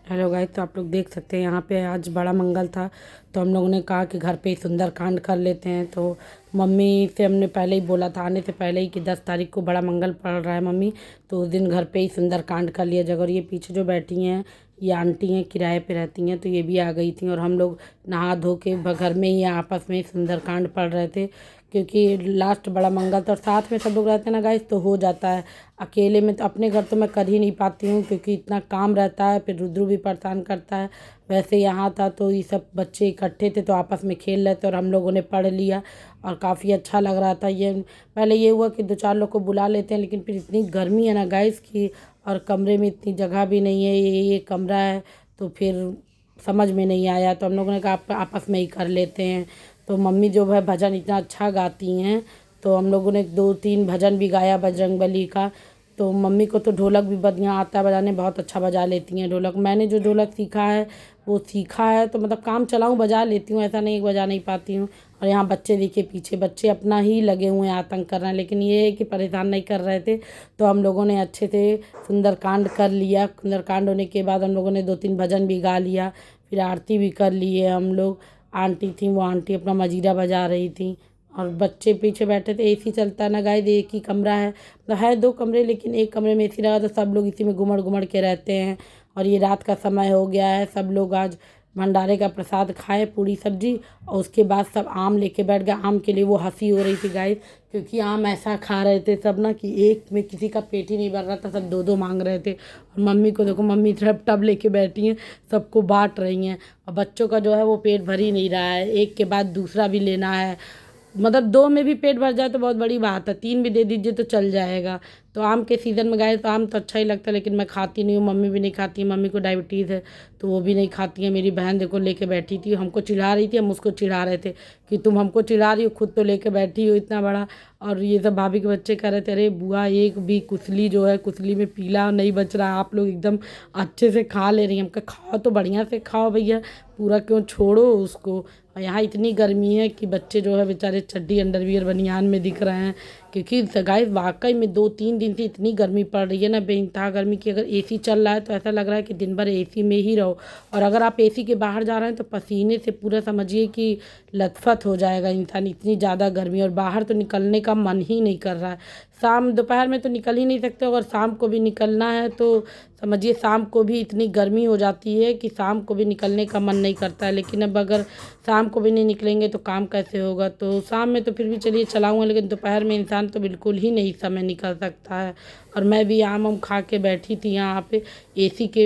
Hello guys, तो आप लोग देख सकते हैं यहाँ पे आज बड़ा मंगल था। तो हम लोगों ने कहा कि घर पे ही सुंदरकांड कर लेते हैं। तो मम्मी से हमने पहले ही बोला था, आने से पहले ही, कि 10 तारीख को बड़ा मंगल पड़ रहा है मम्मी। तो उस दिन घर पे ही सुंदरकांड कर लिया जाएगा। और ये पीछे जो बैठी हैं ये आंटी हैं, किराए पे रहती हैं, तो ये भी आ गई थी। और हम लोग नहा धो के घर में ही आपस में ही सुंदरकांड पढ़ रहे थे, क्योंकि लास्ट बड़ा मंगल था और साथ में सब लोग रहते हैं ना गाइस, तो हो जाता है। अकेले में तो अपने घर तो मैं कर ही नहीं पाती हूँ, क्योंकि इतना काम रहता है, फिर रुद्रू भी परेशान करता है। वैसे यहाँ था तो ये सब बच्चे इकट्ठे थे तो आपस में खेल रहे थे और हम लोगों ने पढ़ लिया और काफ़ी अच्छा लग रहा था। ये पहले ये हुआ कि 2-4 लोग को बुला लेते हैं, लेकिन फिर इतनी गर्मी है ना गाइस की, और कमरे में इतनी जगह भी नहीं है, ये कमरा है, तो फिर समझ में नहीं आया। तो हम लोगों ने कहा आपस में ही कर लेते हैं। तो मम्मी जो है भजन इतना अच्छा गाती हैं, तो हम लोगों ने 2-3 भजन भी गाया बजरंगबली का। तो मम्मी को तो ढोलक भी बढ़िया आता है बजाने, बहुत अच्छा बजा लेती हैं ढोलक। मैंने जो ढोलक सीखा है वो सीखा है, तो मतलब काम चलाऊँ बजा लेती हूँ, ऐसा नहीं कि बजा नहीं पाती हूँ। और यहाँ बच्चे देखिए, पीछे बच्चे अपना ही लगे हुए हैं, आतंक कर रहे हैं, लेकिन ये है कि परेशान नहीं कर रहे थे। तो हम लोगों ने अच्छे से सुंदरकांड कर लिया। सुंदरकांड होने के बाद हम लोगों ने 2-3 भजन भी गा लिया, फिर आरती भी कर लिए हम लोग। आंटी थी, वो आंटी अपना मजीरा बजा रही थी और बच्चे पीछे बैठे थे। एसी चलता है ना गाइस, एक ही कमरा है, मतलब है 2 कमरे, लेकिन एक कमरे में एसी लगा तो सब लोग इसी में घुमड़ घुमड़ के रहते हैं। और ये रात का समय हो गया है, सब लोग आज भंडारे का प्रसाद खाए, पूरी सब्जी, और उसके बाद सब आम लेके बैठ गए। आम के लिए वो हंसी हो रही थी गाइस, क्योंकि आम ऐसा खा रहे थे सब ना कि एक में किसी का पेट ही नहीं भर रहा था, सब 2-2 मांग रहे थे। और मम्मी को देखो, मम्मी टब टब लेके बैठी हैं, सबको बांट रही हैं। और बच्चों का जो है वो पेट भर ही नहीं रहा है, एक के बाद दूसरा भी लेना है। मतलब 2 में भी पेट भर जाए तो बहुत बड़ी बात है, 3 भी दे दीजिए तो चल जाएगा। तो आम के सीज़न में गए तो आम तो अच्छा ही लगता है, लेकिन मैं खाती नहीं हूँ, मम्मी भी नहीं खाती, मम्मी को डायबिटीज़ है तो वो भी नहीं खाती है। मेरी बहन देखो लेके बैठी थी, हमको चिढ़ा रही थी, हम उसको चिढ़ा रहे थे कि तुम हमको चिढ़ा रही हो, खुद तो लेके बैठी हो इतना बड़ा। और ये सब भाभी के बच्चे कह रहे थे, अरे बुआ एक भी कुसली जो है, कुसली में पीला नहीं बच रहा, आप लोग एकदम अच्छे से खा ले रही हैं। हम कहा खाओ तो बढ़िया से खाओ भैया, पूरा क्यों छोड़ो उसको। और यहाँ इतनी गर्मी है कि बच्चे जो है बेचारे चड्डी अंडरवियर बनियान में दिख रहे हैं, क्योंकि गाइस वाकई में 2-3 दिन से इतनी गर्मी पड़ रही है ना, बेइंतहा गर्मी की। अगर एसी चल रहा है तो ऐसा लग रहा है कि दिन भर एसी में ही रहो, और अगर आप एसी के बाहर जा रहे हैं तो पसीने से पूरा समझिए कि लथपथ हो जाएगा इंसान, इतनी ज़्यादा गर्मी। और बाहर तो निकलने का मन ही नहीं कर रहा है। शाम दोपहर में तो निकल ही नहीं सकते, अगर शाम को भी निकलना है तो समझिए शाम को भी इतनी गर्मी हो जाती है कि शाम को भी निकलने का मन नहीं करता है। लेकिन अब अगर शाम को भी नहीं निकलेंगे तो काम कैसे होगा। तो शाम में तो फिर भी चलिए चलाऊँगा, लेकिन दोपहर में इंसान तो बिल्कुल ही नहीं समय निकल सकता है। और मैं भी आम खा के बैठी थी यहाँ पे एसी के